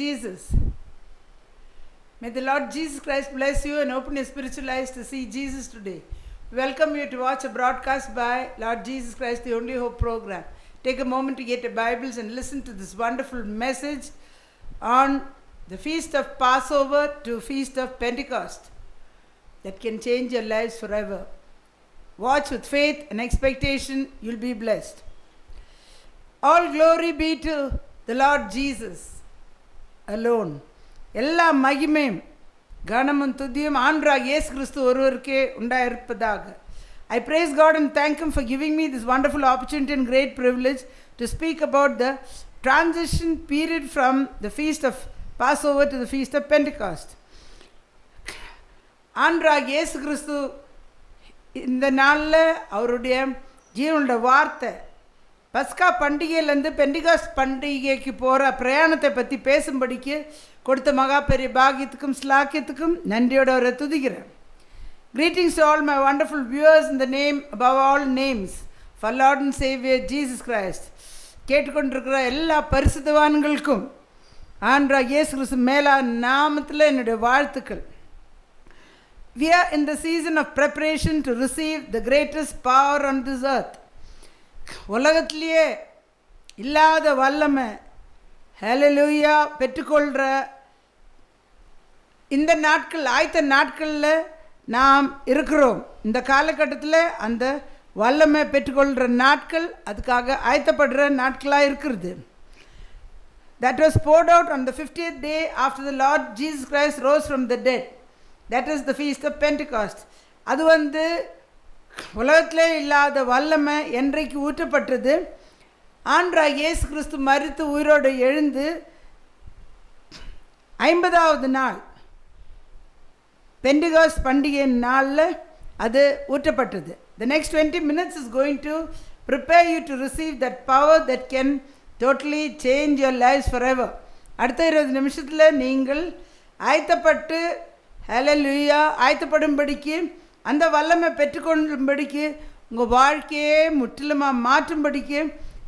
Jesus. May the Lord Jesus Christ bless you and open your spiritual eyes to see Jesus today. We welcome you to watch a broadcast by Lord Jesus Christ, the Only Hope program. Take a moment to get your Bibles and listen to this wonderful message on the feast of Passover to feast of Pentecost that can change your lives forever. Watch with faith and expectation, you'll be blessed. All glory be to the Lord Jesus alone. எல்லா மகிமையும் கனமும் துதியும் ஆண்டவராகிய இயேசு கிறிஸ்து ஒருவருக்கே உண்டாயிருப்பதாக. I praise God and thank Him for giving me this wonderful opportunity and great privilege to speak about the transition period from the feast of Passover to the feast of Pentecost. ஆண்டவராகிய இயேசு கிறிஸ்து இந்த நாளில் அவருடைய ஜீவனுடைய வார்த்தை பஸ்கா பண்டிகையிலேருந்து Pentecost பண்டிகைக்கு போகிற பிரயாணத்தை பற்றி பேசும்படிக்கு கொடுத்த மகா பெரிய பாகியத்துக்கும் ஸ்லாக்கியத்துக்கும் நன்றியோடு அவரை துதிக்கிறேன். Greetings to all my wonderful viewers in the name above all names for Lord and Savior Jesus Christ. கேட்டுக்கொண்டிருக்கிற எல்லா பரிசுத்தவான்களுக்கும் ஆண்டவராகிய இயேசு கிறிஸ்து மேலான நாமத்தில் என்னுடைய வாழ்த்துக்கள். We are in the season of preparation to receive the greatest power on this earth. உலகத்திலேயே இல்லாத வல்லமை ஹல்லேலூயா பெற்றுக்கொள்கிற இந்த நாட்கள் ஆயத்த நாட்களில் நாம் இருக்கிறோம். இந்த காலகட்டத்தில் அந்த வல்லமை பெற்றுக்கொள்கிற நாட்கள் அதுக்காக ஆயத்தப்படுற நாட்களாக இருக்கிறது. That was poured out on the 50th day after the Lord Jesus Christ rose from the dead. That is the feast of Pentecost. அது உலகத்திலே இல்லாத வல்லமை என்றைக்கு ஊற்றப்பட்டது? ஆண்டவராகிய இயேசு கிறிஸ்து மரித்து உயிரோடு எழுந்து 50வது நாள் பெண்டிகாஸ்ட் பண்டிகை நாளில் அது ஊற்றப்பட்டது. The next 20 minutes is going to prepare you to receive that power that can totally change your lives forever. அடுத்த 20 நிமிஷத்தில் நீங்கள் ஆயத்தப்பட்டு ஹல்லேலூயா ஆயத்தப்படும்படிக்கு அந்த வல்லமை பெற்றுக்கொள்ளும்படிக்கு உங்கள் வாழ்க்கையே முற்றிலுமாக மாற்றும்படிக்கு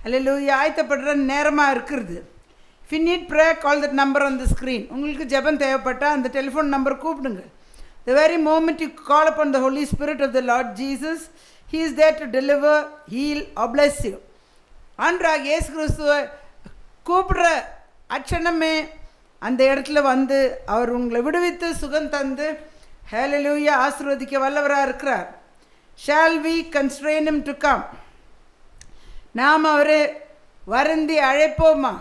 ஹல்லேலூயா ஆயத்தப்படுற நேரமாக இருக்கிறது. If you need prayer, call that number on the screen. உங்களுக்கு ஜெபம் தேவைப்பட்டால் அந்த டெலிஃபோன் நம்பர் கூப்பிடுங்க. The very moment you call upon the Holy Spirit of the Lord Jesus, He is there to deliver, heal or bless you. ஆண்டவராகிய இயேசு கிறிஸ்துவை கூப்பிடுற அட்சணமே அந்த இடத்துல அவர் உங்களை விடுவித்து சுகம் தந்து ஹல்லேலூயா ஆசீர்வதிக்க வல்லவராக இருக்கிறார். Shall we constrain Him to come? நாம் அவரை வருந்தி அழைப்போமா?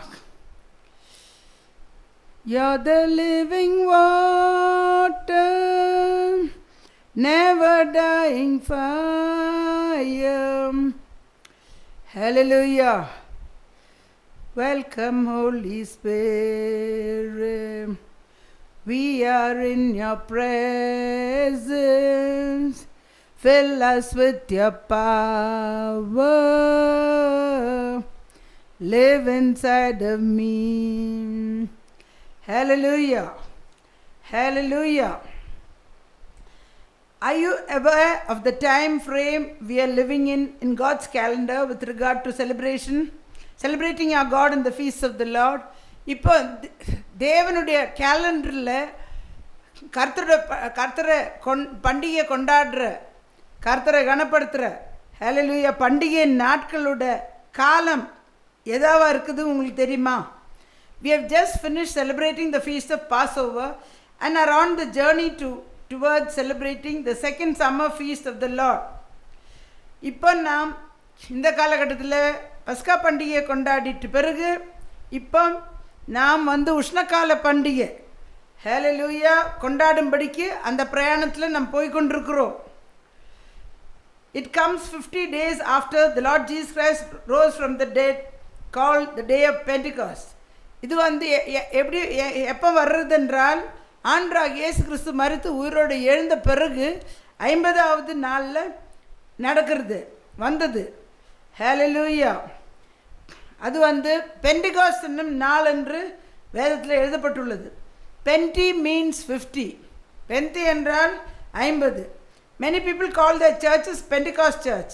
You're the living water, never dying fire. Hallelujah. Welcome, Holy Spirit. We are in your presence. Fill us with your power. Live inside of me. Hallelujah. Hallelujah. Are you aware of the time frame we are living in God's calendar with regard to celebrating our God in the feasts of the Lord? இப்போ தேவனுடைய கேலண்டரில் கர்த்தரை பண்டிகை கொண்டாடுற கர்த்தரை கனப்படுத்துகிற ஹல்லேலூயா பண்டிகை நாட்களோட காலம் எதாவாக இருக்குது உங்களுக்கு தெரியுமா? We have just finished celebrating the feast of Passover and are on the journey towards celebrating the second summer feast of the Lord. இப்போ நாம் இந்த காலகட்டத்தில் பஸ்கா பண்டிகையை கொண்டாடிட்டு பிறகு இப்போ நாம் உஷ்ணக்கால பண்டிகை ஹல்லேலூயா கொண்டாடும்படிக்கு அந்த பிரயாணத்தில் நாம் போய்கொண்டிருக்கிறோம். It comes 50 days after the Lord Jesus Christ rose from the dead, called the day of Pentecost. இது எப்படி எப்போ வர்றதென்றால் ஆண்டவராகிய இயேசு கிறிஸ்து மரித்து உயிரோடு எழுந்த பிறகு 50வது நாளில் நடக்கிறது வந்தது. ஹல்லேலூயா. அது பெண்டிகாஸ்ட் என்னும் நாள் என்று வேதத்தில் எழுதப்பட்டுள்ளது. பென்டி மீன்ஸ் 50. பெந்தி என்றால் 50. Many people call their churches Pentecost Church.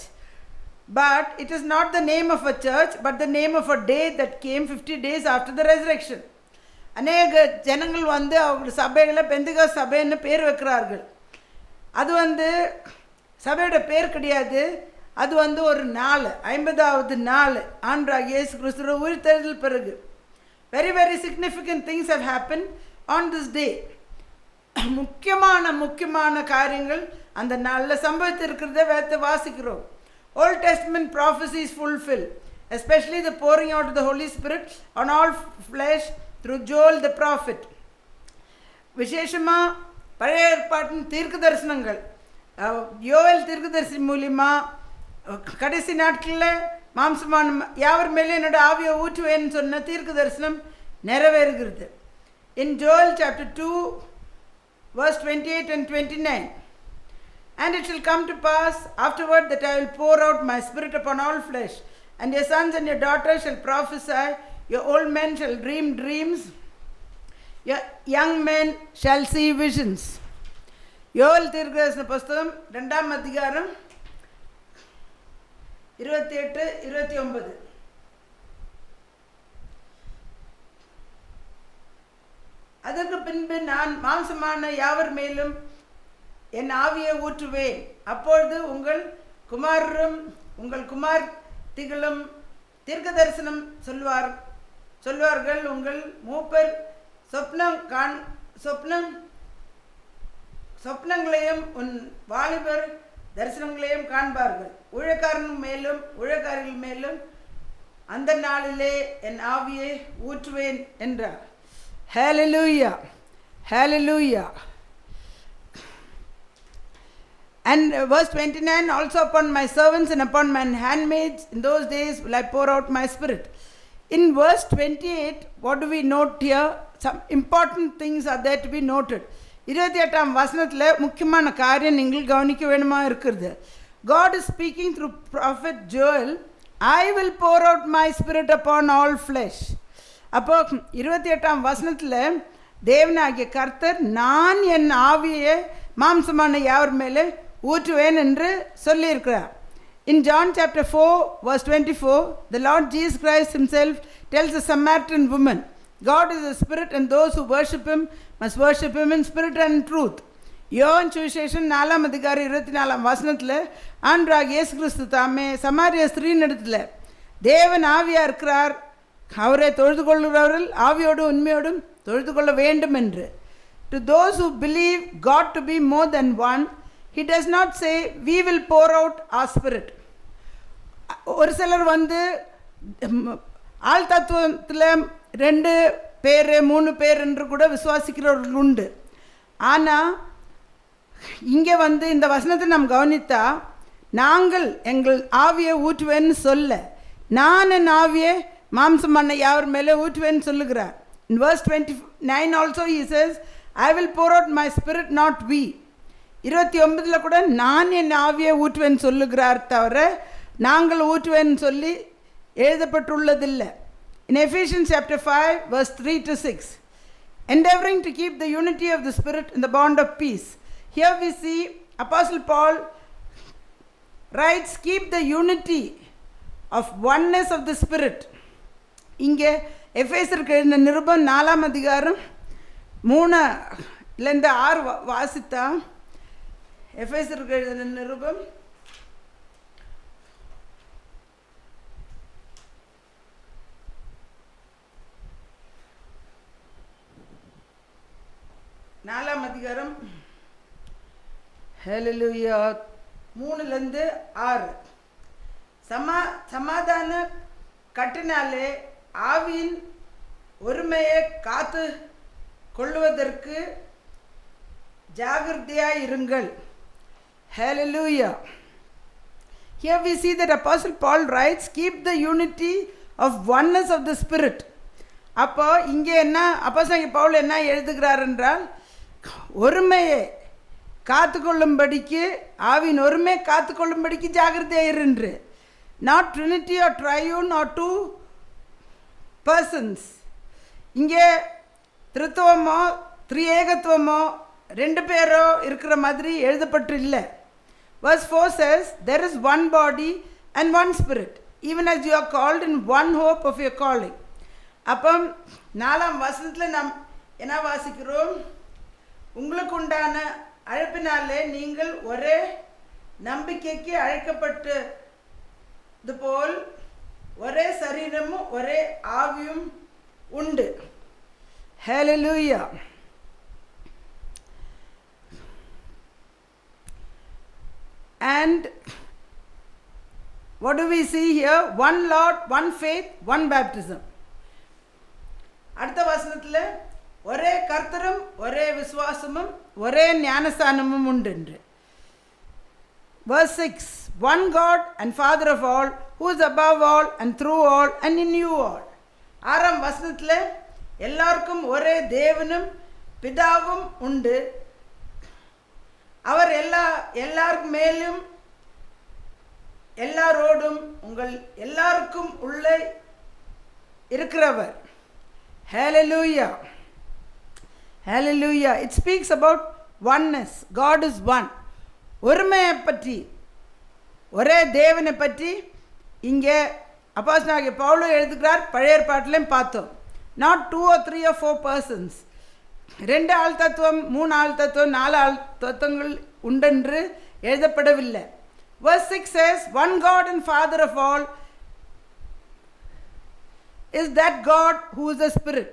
But it is not the name of a church, but the name of a day that came 50 days after the resurrection. அநேக ஜனங்கள் வந்து அவங்க சபையில் பெந்தகோஸ்து சபைன்னு பேர் வைக்கிறார்கள். அது வந்து சபையோட பேர் கிடையாது. அது வந்து ஒரு நாள், 50வது நாள் ஆண்டவராகிய இயேசு கிறிஸ்துவின் உயிர்த்தெழுதல் பிறகு. Very very significant things have happen on this day. முக்கியமான காரியங்கள் அந்த நாளில் சம்பவித்து இருக்கிறத வேதத்தை வாசிக்கிறோம். Old Testament prophecies fulfill, especially the pouring out of the Holy Spirit on all flesh through Joel the prophet. விசேஷமாக பழைய ஏற்பாட்டின் தீர்க்க தரிசனங்கள் யோவேல் தீர்க்கதரிசி மூலிமா கடைசி நாட்களில் மாம்சமான யாவர் மேலே என்னோட ஆவியை ஊற்றுவேன்னு சொன்ன தீர்க்க தரிசனம் நிறைவேறுகிறது. In Joel chapter 2 verse 28 and 29, and it shall come to pass afterward that I will pour out my spirit upon all flesh, and your sons and your daughters shall prophesy, your old men shall dream dreams, your young men shall see visions. யோவேல் தீர்க்கதரிசன புஸ்தகம் 2ஆம் அதிகாரம் 28-29. அதற்கு பின்பு நான் மாம்சமான யாவர் மேலும் என் ஆவியை ஊற்றுவேன். அப்பொழுது உங்கள் குமாரரும் உங்கள் குமார்த்திகளும் தீர்க்க தரிசனம் சொல்வார்கள். உங்கள் மூப்பர் சொப்னங்களையும் உன் வாலிபர் தரிசனங்களையும் காண்பார்கள். ஊழியக்காரன் மேலும் ஊழியக்காரிகள் மேலும் அந்த நாளிலே என் ஆவியை ஊற்றுவேன் என்றார். Hallelujah, hallelujah. And verse 29, also upon my servants and upon my handmaids in those days will I pour out my spirit. In verse 28, what do we note here? Some important things are there to be noted. 28ஆம் வசனத்தில் முக்கியமான காரியம் நீங்கள் கவனிக்க வேணுமா இருக்கிறது. God is speaking through prophet Joel, I will pour out my spirit upon all flesh. அப்போ 28ஆம் வசனத்தில் தேவனாகிய கர்த்தர் நான் என் ஆவியை மாம்சமான யாவர் மேலே ஊற்றுவேன் என்று சொல்லியிருக்கிறார். In John chapter 4 verse 24, the Lord Jesus Christ himself tells the Samaritan woman, God is a spirit and those who worship him must worship him in spirit and truth. யோவான் சுவிசேஷம் 4ஆம் அதிகாரம் 24ஆம் வசனத்தில் ஆண்டவராகிய இயேசு கிறிஸ்து தாமே சமாரிய ஸ்திரீயின் இடத்துல தேவன் ஆவியாக இருக்கிறார், அவரை தொழுது கொள்கிறவர்கள் ஆவியோடு உண்மையோடும் தொழுது கொள்ள வேண்டும் என்று. To those who believe God to be more than one, he does not say we will pour out our spirit. ஒரு சிலர் வந்து ஆள் தத்துவத்தில் 2 பேர் 3 பேர் என்று கூட விசுவாசிக்கிறவர்கள் உண்டு. ஆனால் இங்கே வந்து இந்த வசனத்தை நாம் கவனித்தா நாங்கள் எங்கள் ஆவியை ஊற்றுவேன்னு சொல்ல, நான் என் ஆவியை மாம்சமான யாவர் மேலே ஊற்றுவேன்னு சொல்லுகிறார். In verse 29 also he says, I will pour out my spirit, not we. 29 கூட நான் என் ஆவியை ஊற்றுவேன்னு சொல்லுகிறார் தவிர நாங்கள் ஊற்றுவேன்னு சொல்லி எழுதப்பட்டுள்ளதில்லை. In Ephesians chapter 5 verse 3-6, endeavoring to keep the unity of the spirit in the bond of peace. Here we see Apostle Paul writes, keep the unity of oneness of the spirit. இங்கே எபேசருக்கு எழுதின நிருபம் 4ஆம் அதிகாரம் 3-6 வாசித்தா, எபேசருக்கு எழுதின நிருபம் 4ஆம் அதிகாரம் ஹல்லேலூயா 3-6, சமாதான கட்டினாலே ஆவியின் ஒருமையை காத்து கொள்வதற்கு ஜாகிரதையாய் இருங்கள். Hallelujah. Here we see that Apostle Paul writes, keep the unity of oneness of the spirit. அப்போ இங்கே என்ன அப்போஸ்தலன் பவுல் என்ன எழுதுகிறார் என்றால், ஒருமையை காத்துக்கொள்ளும்படிக்கு ஆவியின் ஒருமை காத்துக்கொள்ளும்படிக்கு ஜாகிரதையாக இருந்து. Not trinity or triune or 2 persons. இங்கே திருத்துவமோ திரியேகத்துவமோ 2 பேரோ இருக்கிற மாதிரி எழுதப்பட்டு இல்லை. Verse 4 says, there is one body and one spirit, even as you are called in one hope of your calling. அப்போ 4ஆம் வசனத்தில் நாம் என்ன வாசிக்கிறோம்? உங்களுக்கு உண்டான அழைப்பினாலே நீங்கள் ஒரே நம்பிக்கைக்கு அழைக்கப்பட்டது போல் ஒரே சரீரமும் ஒரே ஆவியும் உண்டு. ஹல்லேலூயா. And what do we see here? One Lord, one faith, one baptism. அடுத்த வசனத்தில் ஒரே கர்த்தரும் ஒரே விசுவாசமும் ஒரே ஞானஸ்தானமும் உண்டு என்று. Verse 6, one God and Father of all, who is above all and through all and in you all. 6ஆம் வசனத்தில் எல்லாருக்கும் ஒரே தேவனும் பிதாவும் உண்டு. அவர் எல்லாருக்கு மேலும் எல்லாரோடும் உங்கள் எல்லாருக்கும் உள்ளே இருக்கிறவர். Hallelujah. Hallelujah. It speaks about oneness. God is one. ஒருமையை பற்றி, ஒரே தேவனை பற்றி இங்கே அப்போஸ்தலனாகிய பவுல் எழுதுகிறார். பழைய ஏற்பாட்டிலையும் பார்த்தோம். Not 2 or 3 or 4 persons. 2 ஆள் தத்துவம், 3 ஆள் தத்துவம், 4 ஆள் தத்துவங்கள் உண்டென்று எழுதப்படவில்லை. Verse 6 says, one God and Father of all is that God who is a spirit.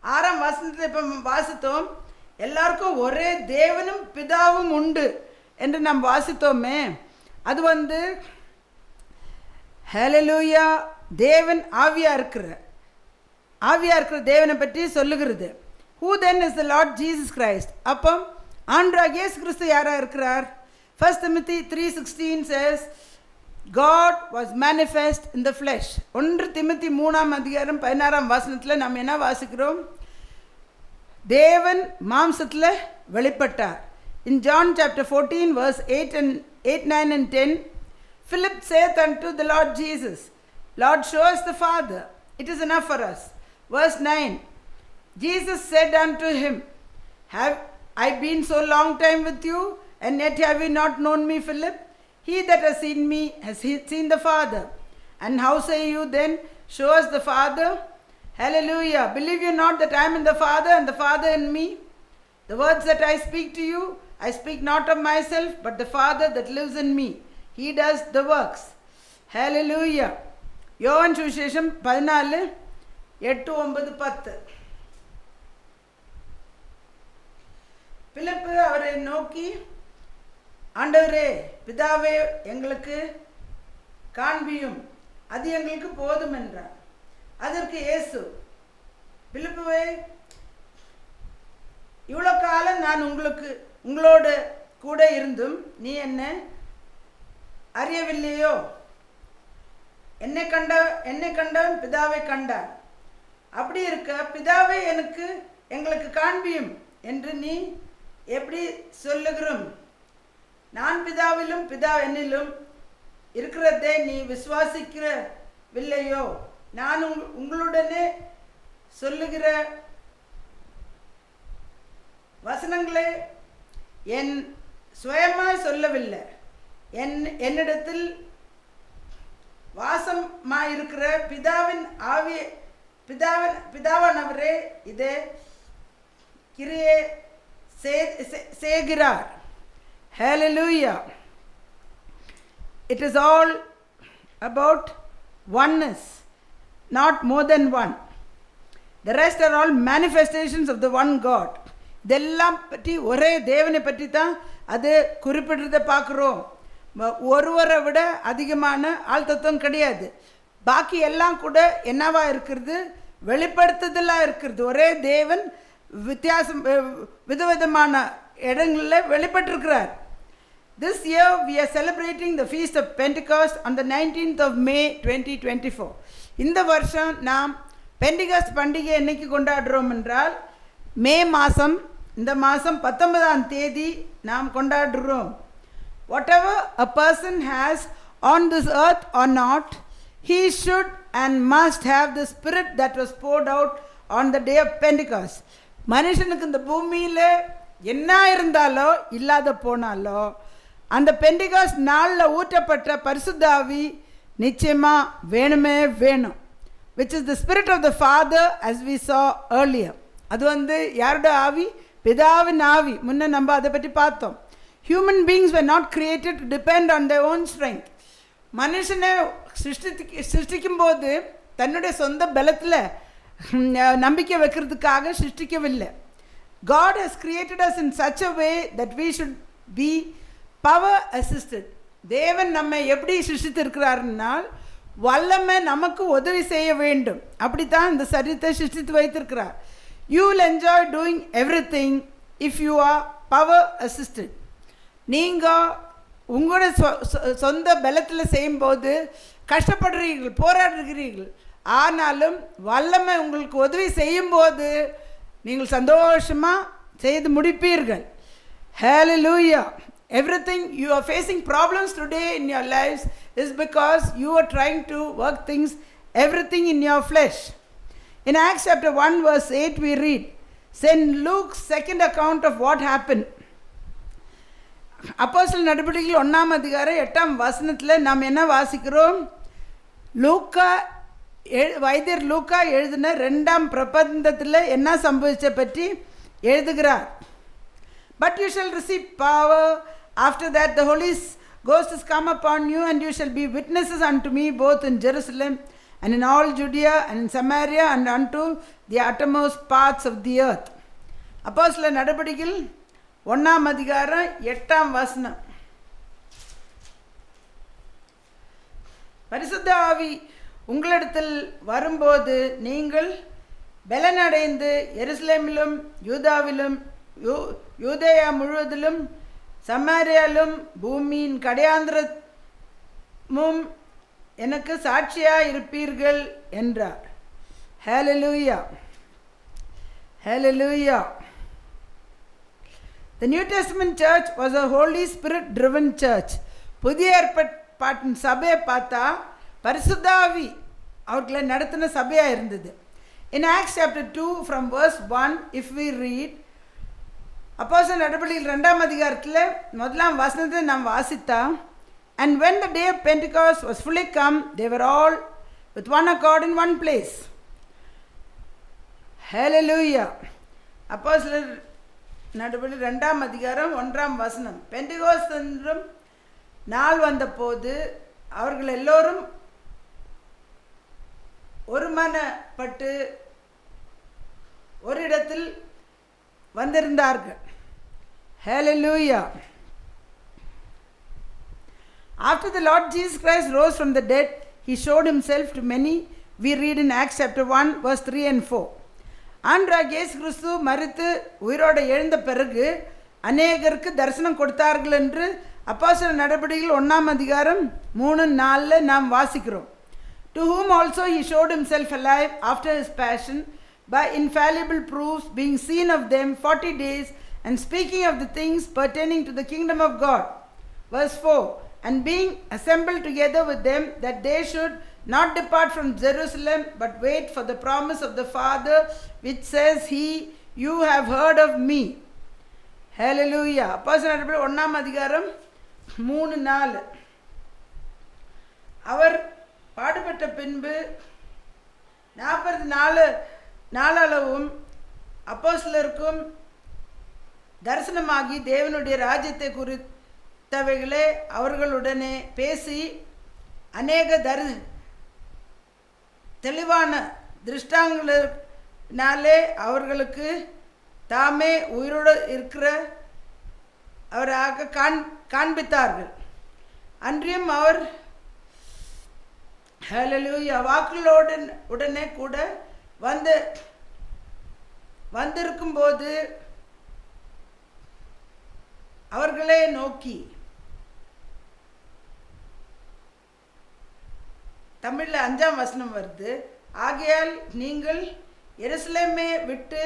6ஆம் வசனத்தில் இப்போ வாசித்தோம், எல்லாருக்கும் ஒரே தேவனும் பிதாவும் உண்டு என்று நாம் வாசித்தோமே. அது ஹல்லேலூயா, தேவன் ஆவியாக இருக்கிற தேவனை பற்றி சொல்லுகிறது. Who then is the Lord Jesus Christ? அப்போ ஆண்டவராகிய இயேசு கிறிஸ்து யாராக இருக்கிறார்? 1 Timothy 3:16 says, God was manifest in the flesh. 1 Timothy 3ஆம் அதிகாரம் 16ஆம் வசனத்தில் நாம் என்ன வாசிக்கிறோம்? தேவன் மாம்சத்தில் வெளிப்பட்டார். In John chapter 14 verse 8, 9 and 10, Philip saith unto the Lord Jesus, Lord, show us the Father, it is enough for us. Verse 9, Jesus said unto him, have I been so long time with you, and yet have you not known me, Philip? He that has seen me has seen the Father. And how say you then, show us the Father? Hallelujah. Believe you not that I am in the Father, and the Father in me? The words that I speak to you, I speak not of myself, but the Father that lives in me. He does the works. Hallelujah. யோவான் சுவிசேஷம் 14, 8, 9, 10. பிலிப்பு அவரை நோக்கி, ஆண்டவரே, பிதாவே எங்களுக்கு காண்பியும், அது எங்களுக்கு போதும் என்றார். அதற்கு இயேசு, பிலிப்புவே, இவ்வளோ காலம் நான் உங்களோடு கூட இருந்தும் நீ என்ன அறியவில்லையோ? என்னை கண்டவன் பிதாவை கண்டான். அப்படி இருக்க பிதாவை எங்களுக்கு காண்பியும் என்று நீ எப்படி சொல்லுகிறோம்? நான் பிதாவிலும் பிதா என்னிலும் இருக்கிறதை நீ விசுவாசிக்கவில்லையோ? நான் உங்களுடனே சொல்லுகிற வசனங்களை என் சுயமாய் சொல்லவில்லை, என்னிடத்தில் வாசமாயிருக்கிற பிதாவானவரே இதே கிரியை செய்கிறார். Hallelujah. It is all about oneness, not more than one. The rest are all manifestations of the one God. இதெல்லாம் பற்றி ஒரே தேவனை பற்றி தான் அது குறிப்பிடுறதை பார்க்குறோம். ஒருவரை விட அதிகமான ஆள் தத்துவம் கிடையாது. பாக்கி எல்லாம் கூட என்னவா இருக்கிறது? வெளிப்படுத்துதலாக இருக்கிறது. ஒரே தேவன் விதவிதமான இடங்களில் வெளிப்பட்டிருக்கிறார். This year we are celebrating the feast of Pentecost on the 19th of May 2024. இந்த வருஷம் நாம் பெண்டிகாஸ்ட் பண்டிகை என்னைக்கு கொண்டாடுறோம் என்றால் மே மாதம், இந்த மாதம் 19ஆம் தேதி நாம் கொண்டாடுறோம். Whatever a person has on this earth or not, he should and must have the spirit that was poured out on the day of Pentecost. மனுஷனுக்கு இந்த பூமியில் என்ன இருந்தாலோ இல்லாத போனாலோ அந்த பெண்டிகாஸ்ட் நாளில் ஊற்றப்பட்ட பரிசுத்த ஆவி நிச்சயமாக வேணும். which is the spirit of the Father, as we saw earlier. அது வந்து யாரோட ஆவி? பிதாவின் ஆவி. முன்ன நம்ம அதை பற்றி பார்த்தோம். Human beings were not created to depend on their own strength. மனுஷனை சிருஷ்டிக்கும் போது தன்னுடைய சொந்த பலத்தில் நம்பிக்கை வைக்கிறதுக்காக சிருஷ்டிக்கவில்லை. God has created us in such a way that we should be power assisted. தேவன் நம்மை எப்படி சிருஷ்டித்திருக்கிறார்னால் வல்லமை நமக்கு உதவி செய்ய வேண்டும். அப்படித்தான் இந்த சரீரத்தை சிருஷ்டித்து வைத்திருக்கிறார். You will enjoy doing everything if you are power assisted. நீங்கள் உங்களோட சொந்த பலத்தில் செய்யும்போது கஷ்டப்படுறீர்கள், போராடுகிறீர்கள். ஆனாலும் வல்லமை உங்களுக்கு உதவி செய்யும்போது நீங்கள் சந்தோஷமாக செய்து முடிப்பீர்கள். Hallelujah. Everything you are facing problems today in your lives is because you are trying to work things, everything in your flesh. In Acts chapter 1 verse 8 we read, St. Luke's second account of what happened. அப்போஸ்தலர் நடபடிகள் 1ஆம் அதிகாரம் 8ஆம் வசனத்தில் நாம் என்ன வாசிக்கிறோம்? வைத்தியர் லூக்கா எழுதின 2ஆம் பிரபந்தத்தில் என்ன சம்பவிச்ச பற்றி எழுதுகிறார். But you shall receive power after that the Holy Ghost has come upon you, and you shall be witnesses unto me both in Jerusalem and in all Judea and in Samaria and unto the uttermost parts of the earth. அப்போஸ்தலர் நடபடிகள் 1ஆம் அதிகாரம் 8ஆம் வசனம். பரிசுத்த ஆவி உங்களிடத்தில் வரும்போது நீங்கள் பலனடைந்து எருசலேமிலும் யூதாவிலும் யூதேயா முழுவதிலும் சமாரியாலும் பூமியின் கடையாந்திரமும் எனக்கு சாட்சியாக இருப்பீர்கள் என்றார். Hallelujah. Hallelujah. The New Testament church was a Holy Spirit driven church. புதிய ஏற்பாட்டின் சபையை பார்த்தா பரிசுத்த ஆவி அவர்களை நடத்தின சபையாக இருந்தது. In Acts chapter 2 from verse 1 if we read, அப்போஸ்தலர் நடபடிகள் 2ஆம் அதிகாரத்தில் 1ஆம் வசனத்தை நாம் வாசித்தா, and when the day of Pentecost was fully come, they were all with one accord in one place. Hallelujah. அப்போஸ்தலர் நடபடிகள் 2ஆம் அதிகாரம் 1ஆம் வசனம். பெந்தெகோஸ்து என்றும் நாள் வந்தபோது அவர்கள் எல்லோரும் ஒருமனப்பட்டு ஒரு இடத்தில் வந்திருந்தார்கள். Hallelujah. After the Lord Jesus Christ rose from the dead, he showed himself to many. We read in Acts chapter 1 verse 3 and 4. ஆண்டவராகிய இயேசு கிறிஸ்து மரித்து உயிரோடு எழுந்த பிறகு அநேகருக்கு தரிசனம் கொடுத்தார்கள் என்று அப்போஸ்தலர் நடபடிகள் 1ஆம் அதிகாரம் 3-4 நாம் வாசிக்கிறோம். To whom also he showed himself alive after his passion by infallible proofs, being seen of them 40 days, and speaking of the things pertaining to the kingdom of God. Verse 4, and being assembled together with them, that they should not depart from Jerusalem, but wait for the promise of the Father, which says he, you have heard of me. Hallelujah. அப்போஸ்தலர் நடபடிகள் 1ஆம் அதிகாரம் 3-4. அவர் பாடுபட்ட பின்பு 44 நாளளவும் அப்போஸ்தலருக்கும் தரிசனமாகி தேவனுடைய ராஜ்யத்தை குறித்தவைகளே அவர்களுடனே பேசி அநேக தெளிவான திருஷ்டாங்களாலே அவர்களுக்கு தாமே உயிரோடு இருக்கிற அவராக காண்பித்தார்கள். அன்றியும் அவர் ஹல்லேலூயா வாக்குகளோடனே கூட வந்திருக்கும்போது அவர்களே நோக்கி, தமிழில் 5ஆம் வசனம் வருது, ஆகையால் நீங்கள் எருசலேமை விட்டு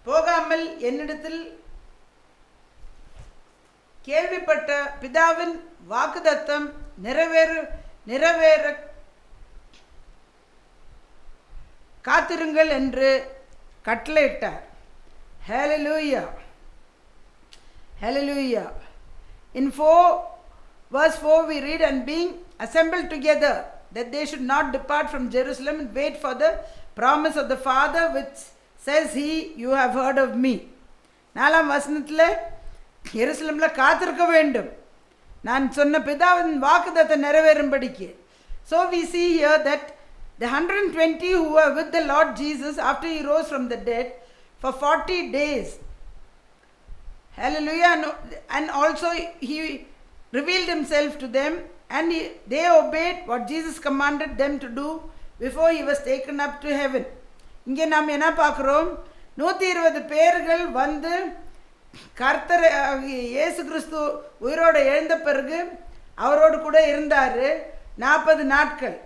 போகாமல் என்னிடத்தில் கேள்விப்பட்ட பிதாவின் வாக்குத்தத்தம் நிறைவேற காத்திருங்கள் என்று கட்டளையிட்டார். Hallelujah. Hallelujah. In verse 4 we read, and being assembled together that they should not depart from Jerusalem and wait for the promise of the Father which says he, you have heard of me. 4ஆம் வசனத்தில் எருசலேமில் காத்திருக்க வேண்டும், நான் சொன்ன பிதாவின் வாக்குத்தத்தம் நிறைவேறும்படிக்கு. So we see here that the 120 who were with the Lord Jesus after he rose from the dead for 40 days, hallelujah, and also he revealed himself to them, and they obeyed what Jesus commanded them to do before he was taken up to heaven. இங்கே நாம் என்ன பார்க்குறோம்? 120 பேர்கள் வந்து கர்த்தர் இயேசு கிறிஸ்து உயிரோடு எழுந்த பிறகு அவரோடு கூட இருந்தார் 40 நாட்கள்.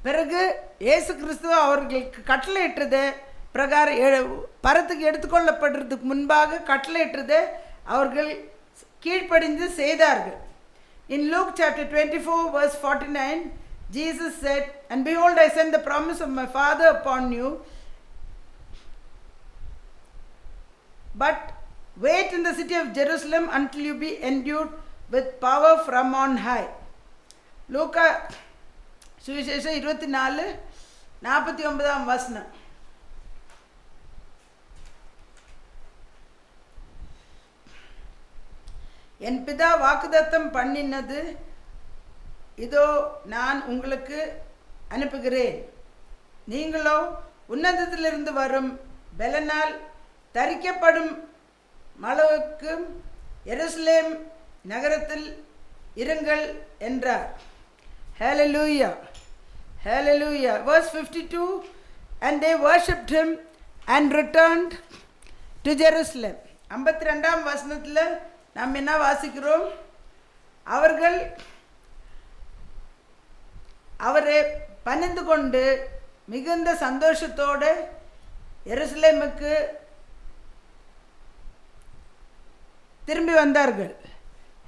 பிறகு இயேசு கிறிஸ்து அவர்களுக்கு கட்டளையிட்டது பிரகாரம் பரத்துக்கு எடுத்துக்கொள்ளப்படுறதுக்கு முன்பாக கட்டளையிட்டது அவர்கள் கீழ்ப்படிந்து செய்தார்கள். In Luke chapter 24 verse 49, Jesus said, and behold, I send the promise of my Father upon you, but wait in the city of Jerusalem until you be endued with power from on high. லூக்கா சுவிசேஷம் 24:49 வசனம். என் பிதா வாக்குத்தத்தம் பண்ணினது இதோ நான் உங்களுக்கு அனுப்புகிறேன், நீங்களோ உன்னதத்திலிருந்து வரும் பெலனால் தரிக்கப்படும் அளவுக்கு எருசலேம் நகரத்தில் இருங்கள் என்றார். Hallelujah, hallelujah. Verse 52, and they worshipped him and returned to Jerusalem. 52ஆம் வசனத்தில் நாம் என்ன வாசிக்கிறோம்? அவர்கள் அவரை பணிந்து கொண்டு மிகுந்த சந்தோஷத்தோடு எருசலேமுக்கு திரும்பி வந்தார்கள்.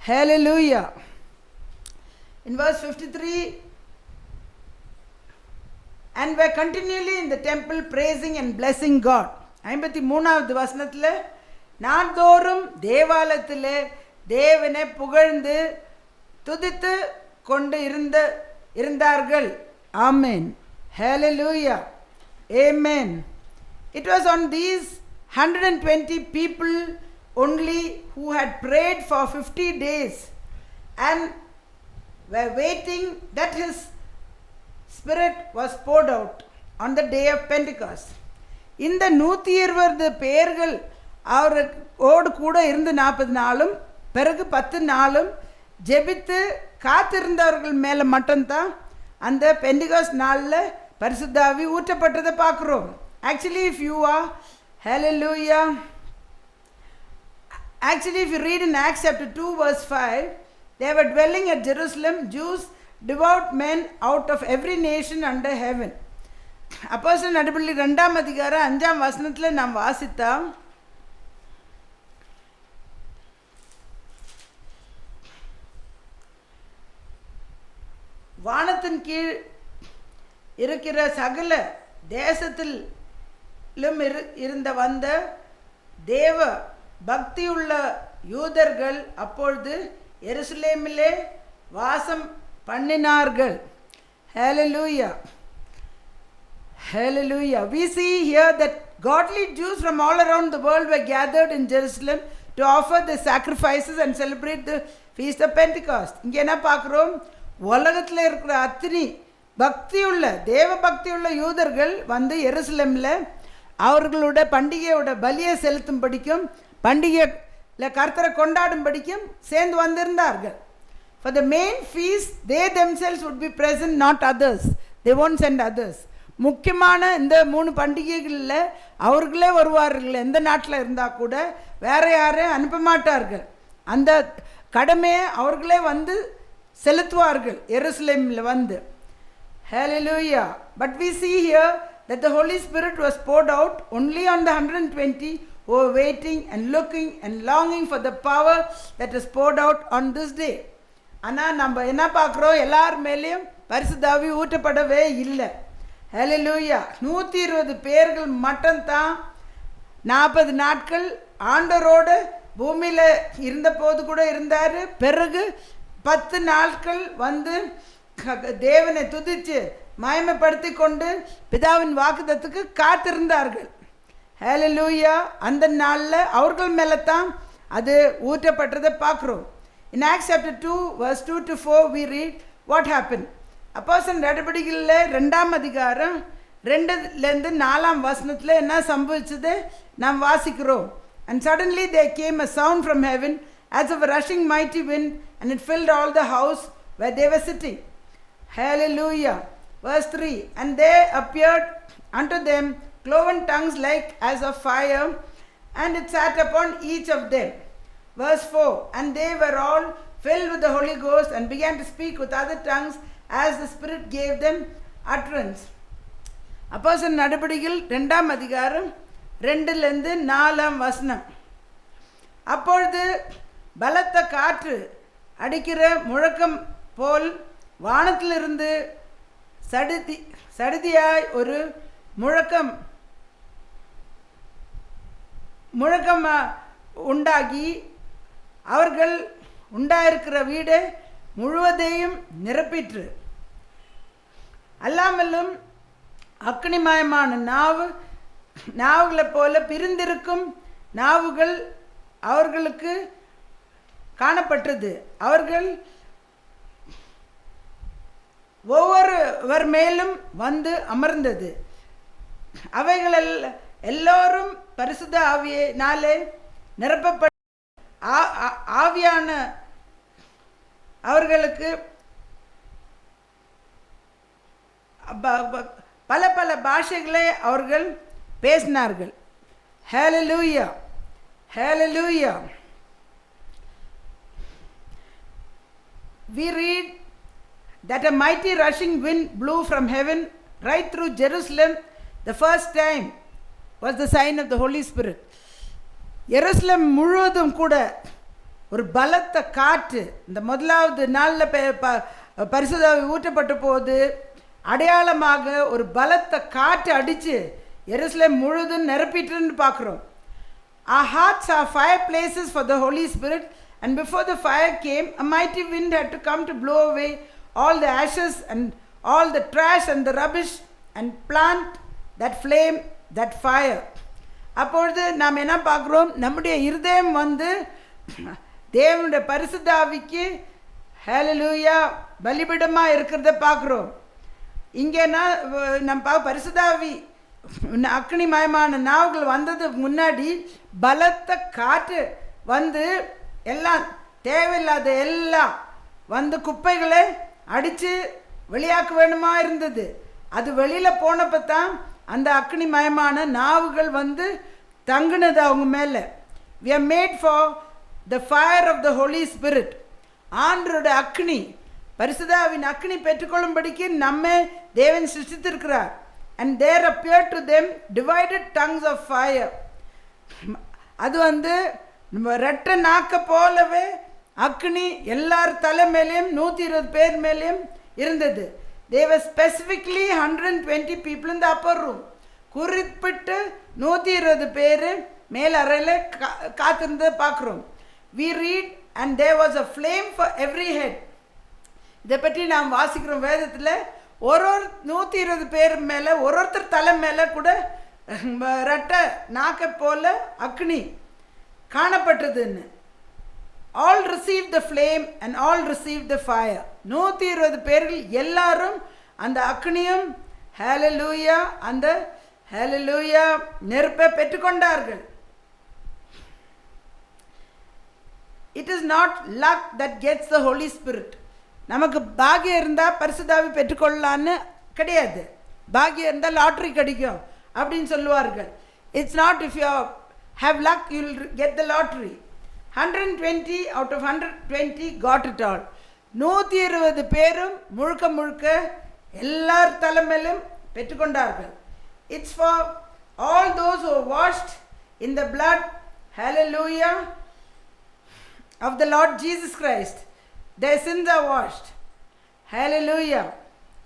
Hallelujah. In verse 53, and were continually in the temple praising and blessing God. 53ஆவது வசனத்தில் நாள்தோறும் தேவாலயத்தில் தேவனை புகழ்ந்து துதித்து கொண்டு இருந்தார்கள். Amen. Hallelujah. Amen. It was on these 120 people only who had prayed for 50 days and were waiting that his spirit was poured out on the day of Pentecost. இந்த 120 பேர்கள் அவரோடு கூட இருந்து 40 நாளும் பிறகு 10 நாளும் ஜெபித்து காத்திருந்தவர்கள் மேலே மட்டும்தான் அந்த பெண்டிகாஸ்ட் நாளில் பரிசுத்தாவி ஊற்றப்பட்டதை பார்க்குறோம். Actually, if you are, hallelujah, actually if you read in Acts chapter 2 verse 5, they were dwelling at Jerusalem, Jews, devout men out of every nation under heaven. அப்போஸ்தலர் நடபடி 2ஆம் அதிகாரம் 5ஆம் வசனத்தில் நாம் வாசித்தா, வானத்தின் கீழ் இருக்கிற சகல தேசத்திலும் இருந்த வந்த தேவ பக்தியுள்ள யூதர்கள் அப்பொழுது எருசலேமிலே வாசம் பண்ணினார்கள். Hallelujah. Hallelujah. We see here that godly Jews from all around the world were gathered in Jerusalem to offer the sacrifices and celebrate the feast of Pentecost. இங்கே என்ன பார்க்குறோம்? உலகத்தில் இருக்கிற அத்தனை பக்தியுள்ள தேவ பக்தியுள்ள யூதர்கள் வந்து எருசலேமில் அவர்களோட பண்டிகையோட பலியை செலுத்தும் படிக்கும் பண்டிகையில் கர்த்தரை கொண்டாடும் படிக்கும் சேர்ந்து வந்திருந்தார்கள். For the main feast they themselves would be present, not others. They won't send others. முக்கியமான இந்த 3 பண்டிகைகளில் அவர்களே வருவார்கள். எந்த நாட்டில் இருந்தால் கூட வேறு யாரையும் அனுப்ப மாட்டார்கள். அந்த கடமையை அவர்களே வந்து செலுத்துவார்கள் எருசலேமில் வந்து. Hallelujah. But we see here that the Holy Spirit was poured out only on the 120 who were waiting and looking and longing for the power that is poured out on this day. ஆனால் நம்ம என்ன பார்க்குறோம்? எல்லார் மேலேயும் பரிசுத்தாவி ஊற்றப்படவே இல்லை. Hallelujah. 120 பேர்கள் மட்டும்தான் 40 நாட்கள் ஆண்டவரோடு பூமியில் இருந்த போது கூட இருந்தார். பிறகு 10 நாட்கள் வந்து தேவனை துதித்து மகிமைப்படுத்தி கொண்டு பிதாவின் வாக்குத்தத்துக்கு காத்திருந்தார்கள். ஹல்லேலூயா. அந்த நாளில் அவர்கள் மேலே தான் அது ஊற்றப்பட்டதை பார்க்குறோம். In Acts chapter 2 verse 2 to 4 we read what happened. அப்போஸ்தலர் நடபடிகளில் 2ஆம் அதிகாரம் 2லேருந்து 4ஆம் வசனத்தில் என்ன சம்பவிச்சது நாம் வாசிக்கிறோம். And suddenly there came a sound from heaven as of a rushing mighty wind, and it filled all the house where they were sitting. Hallelujah. Verse 3, and there appeared unto them cloven tongues like as of fire, and it sat upon each of them. Verse 4, and they were all filled with the Holy Ghost and began to speak with other tongues as the Spirit gave them utterance. அப்போஸ்தலர் நடபடிகள் 2ஆம் அதிகாரம் 2லேருந்து 4ஆம் வசனம். அப்பொழுது பலத்த காற்று அடிக்கிற முழக்கம் போல் வானத்திலிருந்து சடுதியாய் ஒரு முழக்கம் உண்டாகி அவர்கள் உண்டாயிருக்கிற வீடு முழுவதையும் நிரப்பிற்று. அல்லாமலும் அக்னிமயமான நாவுகளைப் போல பிரிந்திருக்கும் நாவுகள் அவர்களுக்கு காணப்பட்டது. அவர்கள் ஒவ்வொருவர் மேலும் வந்து அமர்ந்தது. அவைகள் எல்லோரும் பரிசுத்த ஆவியினாலே நிரப்பப்பட்ட ஆவியான அவர்களுக்கு பல பல பாஷைகளை அவர்கள் பேசினார்கள். ஹல்லேலூயா, ஹல்லேலூயா. We read that a mighty rushing wind blew from heaven right through Jerusalem. The first time was the sign of the Holy Spirit. எருசலேம் முழுவதும் கூட ஒரு பலத்த காற்று இந்த முதலாவது நாளில் பரிசுத்த ஆவி ஊற்றப்பட்ட போது அடையாளமாக ஒரு பலத்த காற்று அடித்து எருசலேம் முழுவதும் நிரப்பிட்டுன்னு பார்க்குறோம். Our hearts are fireplaces for the Holy Spirit, and before the fire came, a mighty wind had to come to blow away all the ashes and all the trash and the rubbish and plant that flame, that fire. அப்பொழுது நாம் என்ன பார்க்குறோம், நம்முடைய இருதயம் வந்து தேவனுடைய பரிசுத்த ஆவிக்கு ஹல்லேலூயா பலிபீடமாக இருக்கிறத பார்க்குறோம். இங்கேனா நம்ம பரிசுத்த ஆவி அக்னிமயமான நாவுகள் வந்ததுக்கு முன்னாடி பலத்த காற்று வந்து எல்லாம் தேவையில்லாத எல்லாம் வந்து குப்பைகளை அடித்து வெளியாக்க வேணுமா இருந்தது. அது வெளியில் போனப்போ தான் அந்த அக்னிமயமான நாவுகள் வந்து தங்குனது அவங்க மேலே. We are made for the fire of the Holy Spirit. ஆண்டவருடைய அக்னி, பரிசுத்தாவின் அக்னி பெற்றுக்கொள்ளும்படிக்கு நம்ம தேவன் சிருஷ்டித்திருக்கிறார். And there appeared to them divided tongues of fire. அது வந்து ரெட்ட நாக்க போலவே அக்னி எல்லார் தலை மேலேயும் 120 பேர் மேலேயும் இருந்தது. They were specifically 120 people in the upper room. குறிப்பிட்டு 120 பேர் மேல் அறையில் காத்திருந்ததை பார்க்குறோம். We read, and there was a flame for every head. இதை பற்றி நாம் வாசிக்கிறோம் வேதத்தில். ஒரு 120 பேர் மேலே ஒருத்தர் தலை மேலே கூட ரெட்ட நாக்க போல அக்னி காணப்பட்டதுன்னு. All received the flame and all received the fire. 120 பேர்கள் எல்லாரும் அந்த அக்னியும் ஹல்லேலூயா அந்த ஹல்லேலூயா நெருப்பை பெற்றுக்கொண்டார்கள். It is not luck that gets the Holy Spirit. நமக்கு பாக்கியம் இருந்தால் பரிசுத்தாவி பெற்றுக்கொள்ளலான்னு கிடையாது. பாக்கியம் இருந்தால் லாட்ரி கிடைக்கும் அப்படின்னு சொல்லுவார்கள். It's not if you have luck you will get the lottery. 120 out of 120 got it all. 120 பேரும் முழுக்க முழுக்க எல்லார் தலைமையிலும் பெற்றுக்கொண்டார்கள். It's for all those who are washed in the blood, hallelujah, of the Lord Jesus Christ. Their sins are washed. Hallelujah.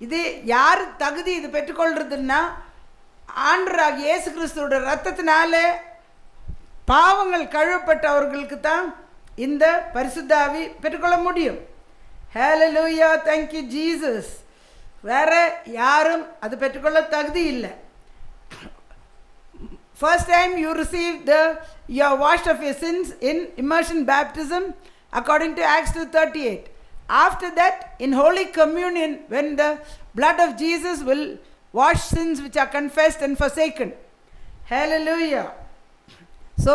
இது யார் தகுதி இது பெற்றுக்கொள்றதுன்னா ஆண்டவராகிய இயேசு கிறிஸ்துவோட இரத்தத்தினாலே பாவங்கள் கழுவப்பட்டவர்களுக்கு தான் இந்த பரிசுத்த ஆவி பெற்றுக்கொள்ள முடியும். Hallelujah, thank you Jesus. வேற யாரும் அது பெற்றுக்கொள்ள தகுதி இல்லை. First time you received you are washed of your sins in immersion baptism according to Acts 2:38. After that, in Holy Communion, when the blood of Jesus will wash sins which are confessed and forsaken. Hallelujah. So,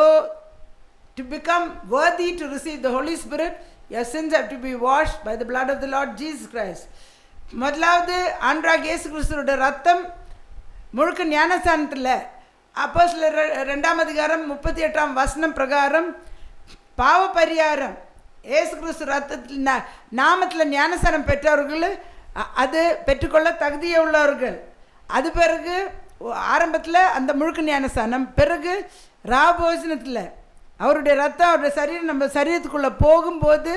to become worthy to receive the Holy Spirit, your sins have to be washed by the blood of the Lord Jesus Christ. முதலாவது ஆண்டவராகிய இயேசு கிறிஸ்துவோட ரத்தம் முழுக்க ஞானஸ்தானத்தில் அப்போஸ்தலர் 2ஆம் அதிகாரம் 38ஆம் வசனம் பிரகாரம் பாவ பரிகாரம் இயேசு கிறிஸ்து ரத்தத்தில் நாமத்தில் ஞானஸ்தானம் பெற்றவர்கள் அது பெற்றுக்கொள்ள தகுதியே உள்ளவர்கள். அது பிறகு ஆரம்பத்தில் அந்த முழுக்க ஞானஸ்தானம், பிறகு ராபோஜனத்தில் அவருடைய ரத்தம் அவருடைய சரீரம் நம்ம சரீரத்துக்குள்ளே போகும்போது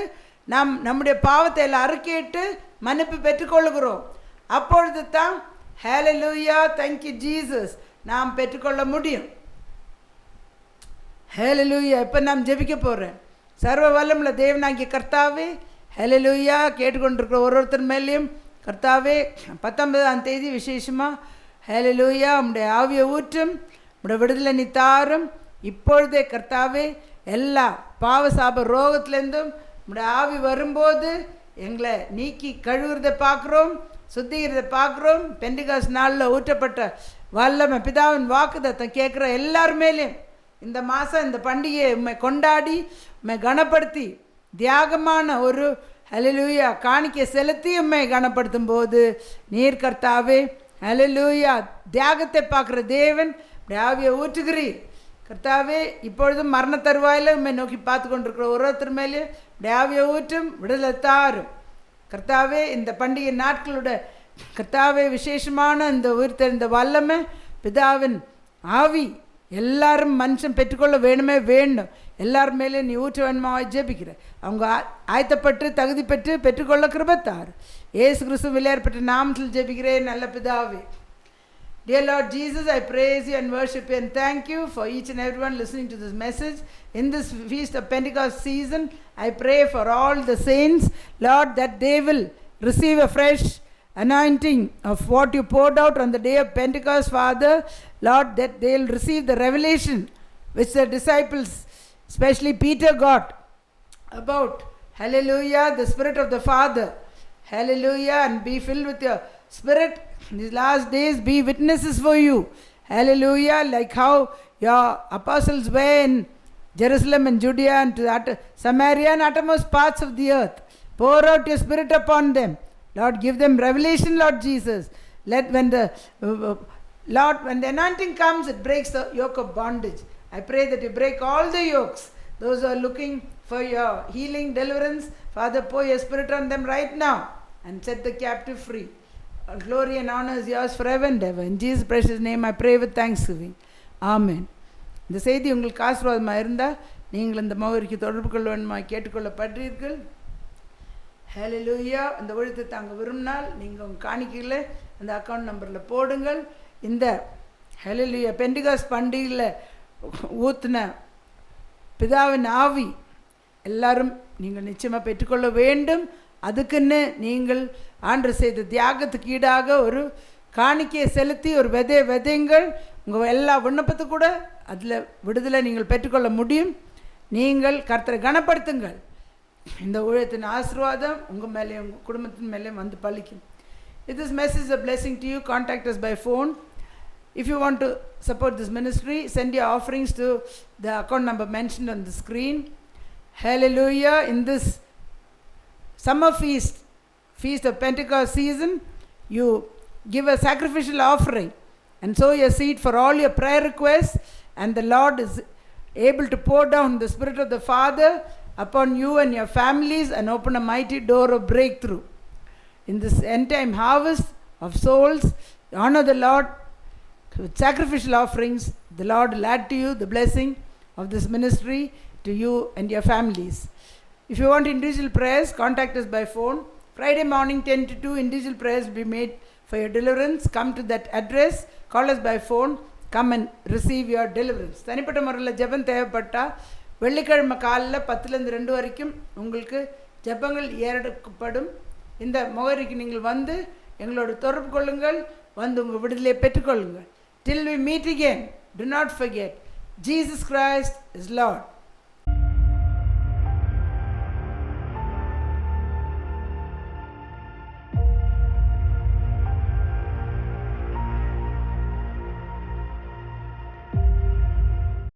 நாம் நம்முடைய பாவத்தை எல்லாம் அறிக்கையிட்டு மன்னிப்பு பெற்றுக்கொள்கிறோம். அப்பொழுது தான் ஹalleluya thank you Jesus நாம் பெற்றுக்கொள்ள முடியும். ஹalleluya. இப்போ நாம் ஜெபிக்க போகிறேன். சர்வ வல்லமுள்ள தேவனாகிய கர்த்தாவே, ஹalleluya, கேட்டுக்கொண்டிருக்கிற ஒருத்தர் மேலேயும் கர்த்தாவே 19ஆம் தேதி விசேஷமாக ஹalleluya உம்முடைய ஆவியை ஊற்றும், உம்முடைய விடுதலை நீ தாரும். இப்பொழுதே கர்த்தாவே எல்லா பாவ சாப ரோகத்திலேருந்தும் உம்முடைய ஆவி வரும்போது எங்களை நீக்கி கழுவுறதை பார்க்குறோம், சுத்திகிறதை பார்க்குறோம். பெண்டிகாஸ் நாளில் ஊற்றப்பட்ட வல்லமை பிதாவின் வாக்குதத்தம் கேட்குற எல்லாருமேலேயும் இந்த மாதம் இந்த பண்டிகையை உண்மை கொண்டாடி உண்மை கனப்படுத்தி தியாகமான ஒரு ஹalleluya காணிக்கை செலுத்தி உண்மை கனப்படுத்தும் போது நீர் கர்த்தாவே ஹalleluya தியாகத்தை பார்க்குற தேவன் ஆவியை ஊற்றுகிறீர். கர்த்தாவே இப்பொழுதும் மரண தருவாயில் உண்மை நோக்கி பார்த்து கொண்டிருக்கிற ஒருத்தர் மேலே ஆவியை ஊற்றும், விடுதலை தாரும். கர்த்தாவே இந்த பண்டிகை நாட்களோட கர்த்தாவே விசேஷமான இந்த உயிர்த்தெழுந்த வல்லமை பிதாவின் ஆவி எல்லாரும் மனுஷன் பெற்றுக்கொள்ள வேணுமே வேண்டும். எல்லார் மேலே நீ ஊற்ற வேணுமா ஜெபிக்கிற அவங்க ஆயத்தப்பட்டு தகுதி பெற்று பெற்றுக்கொள்ள கிருபத்தார். இயேசு கிறிஸ்து விளையாடப்பட்ட நாமத்தில் ஜெபிக்கிறேன் நல்ல பிதாவே. Dear Lord Jesus, I praise you and worship you and thank you for each and everyone listening to this message. In this Feast of Pentecost season, I pray for all the saints, Lord, that they will receive a fresh anointing of what you poured out on the day of Pentecost, Father. Lord, that they will receive the revelation which the disciples, especially Peter, got about, hallelujah, the Spirit of the Father. Hallelujah, and be filled with your Spirit. These last days be witnesses for you. Hallelujah, like how your apostles were in Jerusalem and Judea and to Samaria and uttermost parts of the earth. Pour out your Spirit upon them. Lord, give them revelation, Lord Jesus. Let when the anointing comes, it breaks the yoke of bondage. I pray that you break all the yokes. Those who are looking for your healing, deliverance, Father, pour your Spirit on them right now and set the captive free. All glory and honor is yours forever and ever. In Jesus' precious name I pray with thanksgiving. Amen. இந்த செய்தி உங்களுக்கு ஆசீர்வாதமாக இருந்தால் நீங்கள் இந்த மோகரிக்கு தொடர்பு கொள்ள வேண்டுமா கேட்டுக்கொள்ளப்பட்டீர்கள். ஹalleluya. அந்த ஒழுத்தை தாங்க விரும்பினால் நீங்கள் உங்கள் காணிக்கையில் அந்த அக்கௌண்ட் நம்பரில் போடுங்கள். இந்த ஹalleluya பெண்டிகாஸ் பண்டிகையில் ஊற்றின பிதாவின் ஆவி எல்லாரும் நீங்கள் நிச்சயமாக பெற்றுக்கொள்ள வேண்டும். அதுக்குன்னு நீங்கள் ஆண்டு செய்த தியாகத்துக்கு ஈடாக ஒரு காணிக்கையை செலுத்தி ஒரு விதைங்கள். உங்கள் எல்லா விண்ணப்பத்து கூட அதில் விடுதலை நீங்கள் பெற்றுக்கொள்ள முடியும். நீங்கள் கர்த்தரை கனப்படுத்துங்கள். இந்த ஊழியத்தின் ஆசீர்வாதம் உங்கள் மேலேயும் உங்கள் குடும்பத்தின் மேலேயும் வந்து பலிக்கும். If this message is a blessing to you, contact us by phone. If you want to support this ministry, send your offerings to the account number mentioned on the screen. Hallelujah. In this summer feast of Pentecost season, you give a sacrificial offering and sow your seed for all your prayer requests, and the Lord is able to pour down the Spirit of the Father upon you and your families and open a mighty door of breakthrough. In this end time harvest of souls, honor the Lord with sacrificial offerings. The Lord will add to you the blessing of this ministry to you and your families. If you want individual prayers, contact us by phone. Friday morning 10 to 2, individual prayers will be made for your deliverance. Come to that address, call us by phone, come and receive your deliverance. தனிப்பட்ட முறையில் ஜெபம் தேவைப்பட்டால் வெள்ளிக்கிழமை காலையில் 10லேருந்து 2 வரைக்கும் உங்களுக்கு ஜெபங்கள் ஏறெடுக்கப்படும். இந்த முகவரிக்கு நீங்கள் வந்து எங்களோடு தொடர்பு கொள்ளுங்கள், வந்து உங்கள் விடுதலையை பெற்றுக்கொள்ளுங்கள். Till we meet again, do not forget, Jesus Christ is Lord.